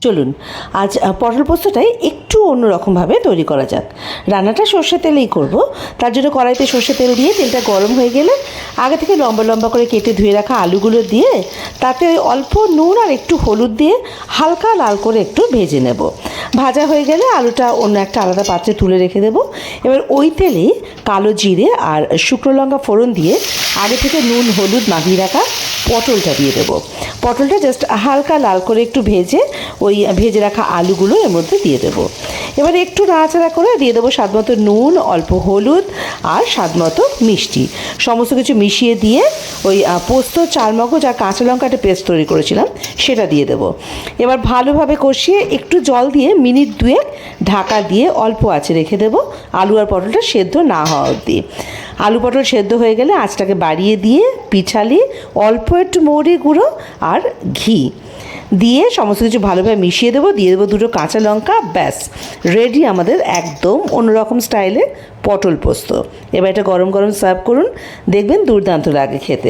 চলুন আজ পটল পোস্তটাই একটু অন্যরকমভাবে তৈরি করা যাক। রান্নাটা সর্ষে তেলেই করব। তার জন্য কড়াইতে সর্ষে তেল দিয়ে তেলটা গরম হয়ে গেলে আগে থেকে লম্বা লম্বা করে কেটে ধুয়ে রাখা আলুগুলো দিয়ে তাতে ওই অল্প নুন আর একটু হলুদ দিয়ে হালকা লাল করে একটু ভেজে নেব। ভাজা হয়ে গেলে আলুটা অন্য একটা আলাদা পাত্রে তুলে রেখে দেবো। এবার ওই তেলেই কালো জিরে আর শুকনো লঙ্কা ফোড়ন দিয়ে আগে থেকে নুন হলুদ মাখিয়ে রাখা পটলটা দিয়ে দেবো। পটলটা জাস্ট হালকা লাল করে একটু ভেজে ওই ভেজে রাখা আলুগুলো এর মধ্যে দিয়ে দেবো। এবারে একটু নাড়াচাড়া করে দিয়ে দেবো স্বাদ মতো নুন, অল্প হলুদ আর স্বাদ মতো মিষ্টি। সমস্ত কিছু মিশিয়ে দিয়ে ওই পোস্ত, চালমগজ আর কাঁচা লঙ্কা একটা পেস্ট তৈরি করেছিলাম সেটা দিয়ে দেবো। এবার ভালোভাবে কষিয়ে একটু জল দিয়ে মিনিট 2 ঢাকা দিয়ে অল্প আঁচে রেখে দেবো আলু আর পটলটা সেদ্ধ না হওয়া অবধি। আলু পটল সেদ্ধ হয়ে গেলে আঁচটাকে বাড়িয়ে দিয়ে পিছালি অল্প একটু মৌরি গুঁড়ো আর ঘি দিয়ে সমস্ত কিছু ভালোভাবে মিশিয়ে দেবো। দিয়ে দেবো 2টো কাঁচা লঙ্কা। ব্যাস রেডি আমাদের একদম অন্যরকম স্টাইলে পটল পোস্ত। এবার এটা গরম গরম সার্ভ করুন, দেখবেন দুর্দান্ত লাগে খেতে।